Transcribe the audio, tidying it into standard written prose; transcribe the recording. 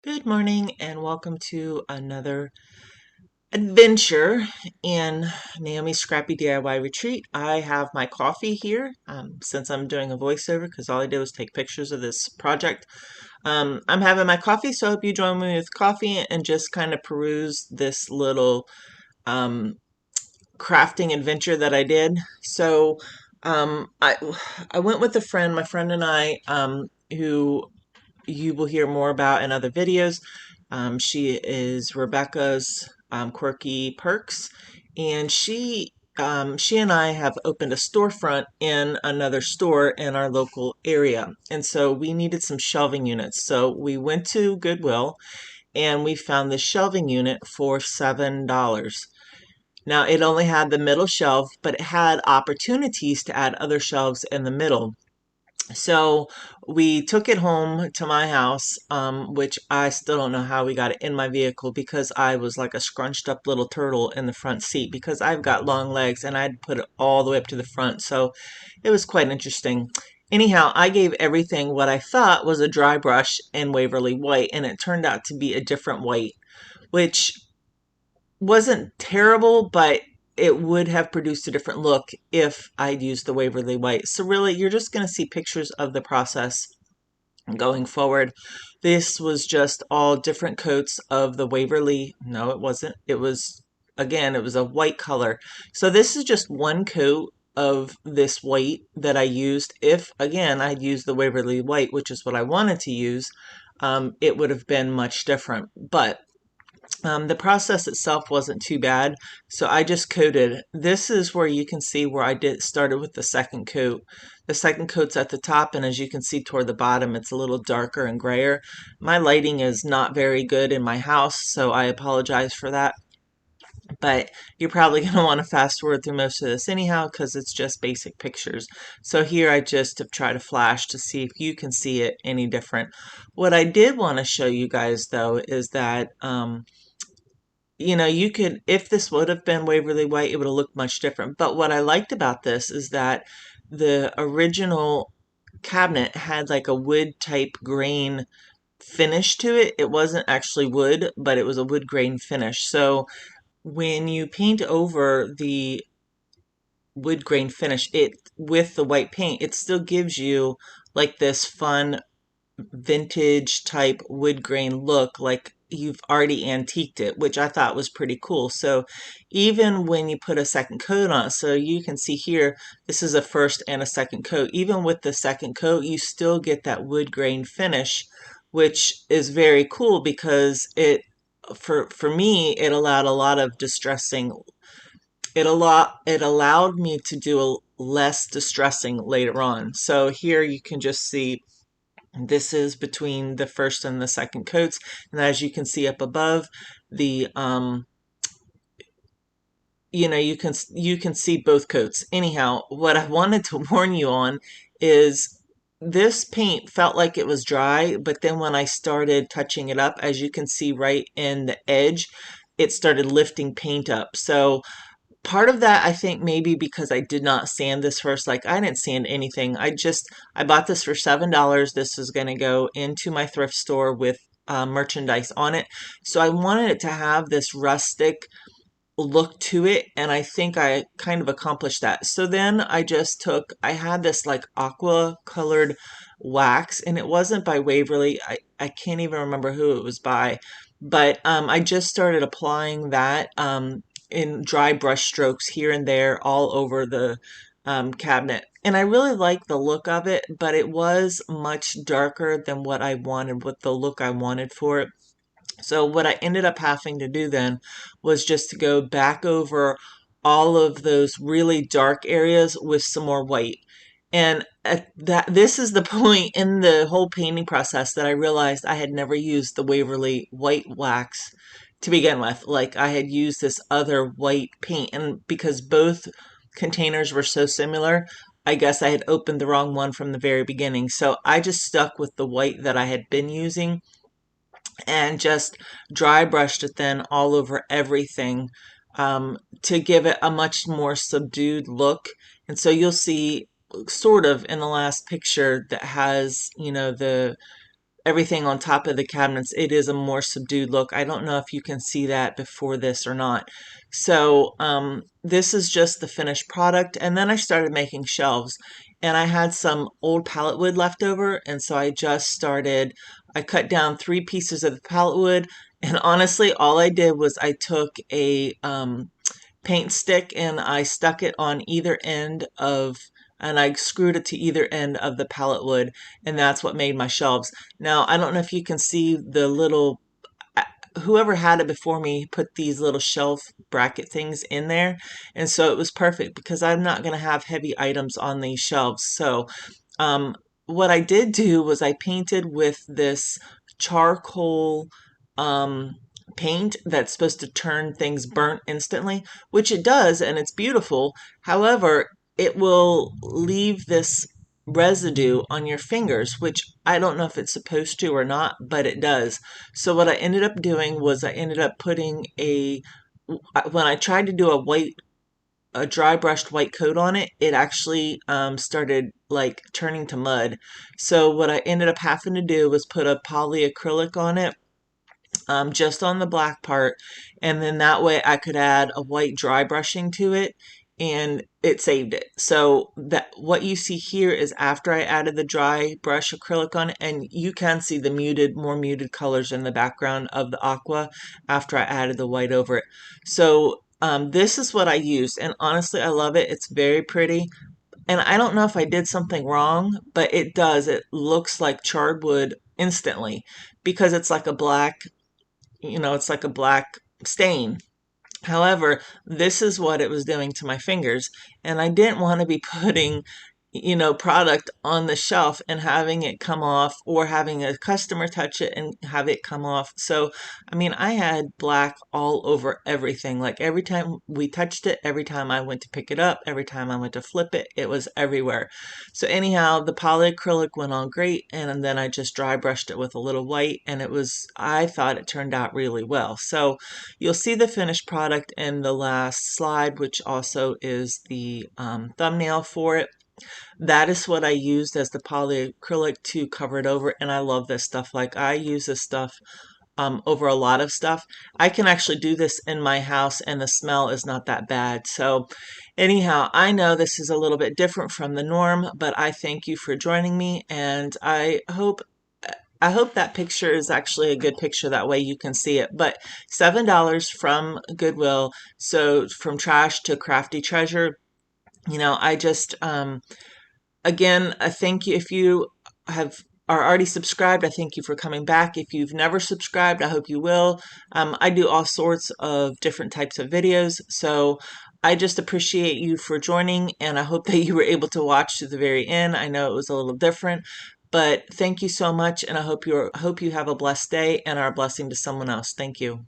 Good morning and welcome to another adventure in Naomi's Scrappy DIY Retreat. I have my coffee here since I'm doing a voiceover because all I did was take pictures of this project. I'm having my coffee, so I hope you join me with coffee and just kind of peruse this little um, crafting adventure that I did. So um, I, I went with a friend, my friend and I, who you will hear more about in other videos. She is Rebecca's Quirky Perks, and she and I have opened a storefront in another store in our local area, and so we needed some shelving units. So we went to Goodwill and we found this shelving unit for $7. Now it only had the middle shelf, but it had opportunities to add other shelves in the middle. So we took it home to my house, which I still don't know how we got it in my vehicle because I was like a scrunched up little turtle in the front seat because I've got long legs and I'd put it all the way up to the front. So it was quite interesting. Anyhow, I gave everything what I thought was a dry brush in Waverly White, and it turned out to be a different white, which wasn't terrible, but it would have produced a different look if I'd used the Waverly White. So really, you're just going to see pictures of the process going forward. This was just all different coats of the Waverly. No, it wasn't. It was, again, it was a white color. So this is just one coat of this white that I used. If, again, I'd used the Waverly White, which is what I wanted to use, it would have been much different. But the process itself wasn't too bad, so I just coated. This is where you can see where I did started with the second coat. The second coat's at the top, and as you can see toward the bottom, it's a little darker and grayer. My lighting is not very good in my house, so I apologize for that. But you're probably going to want to fast forward through most of this anyhow because it's just basic pictures. So here I just have tried to flash to see if you can see it any different. What I did want to show you guys though is that you know, you could, if this would have been Waverly White, it would have looked much different. But what I liked about this is that the original cabinet had like a wood type grain finish to it. It wasn't actually wood, but it was a wood grain finish. So when you paint over the wood grain finish, it with the white paint, it still gives you like this fun vintage type wood grain look, like you've already antiqued it, which I thought was pretty cool. So even when you put a second coat on, so you can see here, this is a first and a second coat. Even with the second coat, you still get that wood grain finish, which is very cool because for me, it allowed a lot of distressing. It allowed me to do less distressing later on. So here you can just see this is between the first and the second coats, and as you can see up above, the you can see both coats. Anyhow, what I wanted to warn you on is this paint felt like it was dry, but then when I started touching it up, as you can see right in the edge, it started lifting paint up. So part of that, I think maybe because I did not sand this first, like I didn't sand anything. I bought this for $7. This is going to go into my thrift store with merchandise on it. So I wanted it to have this rustic look to it, and I think I kind of accomplished that. So then I had this like aqua colored wax, and it wasn't by Waverly. I can't even remember who it was by, but I just started applying that in dry brush strokes here and there all over the cabinet. And I really like the look of it, but it was much darker than what I wanted, what the look I wanted for it. So what I ended up having to do then was just to go back over all of those really dark areas with some more white. And this is the point in the whole painting process that I realized I had never used the Waverly white wax to begin with. Like I had used this other white paint, and because both containers were so similar, I guess I had opened the wrong one from the very beginning. So I just stuck with the white that I had been using and just dry brushed it then all over everything to give it a much more subdued look. And so you'll see sort of in the last picture that has, you know, everything on top of the cabinets, it is a more subdued look. I don't know if you can see that before this or not. So this is just the finished product. And then I started making shelves, and I had some old pallet wood left over. And so I cut down 3 pieces of the pallet wood. And honestly, all I did was I took a paint stick and I stuck it on either end of, and I screwed it to either end of the pallet wood, and that's what made my shelves. Now, I don't know if you can see the little, whoever had it before me put these little shelf bracket things in there, and so it was perfect because I'm not going to have heavy items on these shelves. So what I did do was I painted with this charcoal um, paint that's supposed to turn things burnt instantly, which it does, and it's beautiful. However, it will leave this residue on your fingers, which I don't know if it's supposed to or not, but it does. So what I ended up doing was I ended up putting when I tried to do a dry brushed white coat on it, it actually started like turning to mud. So what I ended up having to do was put a polyacrylic on it, just on the black part, and then that way I could add a white dry brushing to it, and it saved it. So that what you see here is after I added the dry brush acrylic on it, and you can see the more muted colors in the background of the aqua after I added the white over it. So this is what I used, and honestly, I love it. It's very pretty. And I don't know if I did something wrong, but it does. It looks like charred wood instantly because it's like a black, it's like a black stain. However, this is what it was doing to my fingers, and I didn't want to be putting, product on the shelf and having it come off, or having a customer touch it and have it come off. So, I mean, I had black all over everything. Like every time we touched it, every time I went to pick it up, every time I went to flip it, it was everywhere. So anyhow, the polyacrylic went on great, and then I just dry brushed it with a little white, and I thought it turned out really well. So you'll see the finished product in the last slide, which also is the thumbnail for it. That is what I used as the polyacrylic to cover it over, and I love this stuff. Like, I use this stuff over a lot of stuff. I can actually do this in my house, and the smell is not that bad. So anyhow, I know this is a little bit different from the norm, but I thank you for joining me, and I hope that picture is actually a good picture. That way you can see it. But $7 from Goodwill. So from trash to crafty treasure. I just, again, I thank you. If you are already subscribed, I thank you for coming back. If you've never subscribed, I hope you will. I do all sorts of different types of videos. So I just appreciate you for joining, and I hope that you were able to watch to the very end. I know it was a little different, but thank you so much, and I hope you have a blessed day and are a blessing to someone else. Thank you.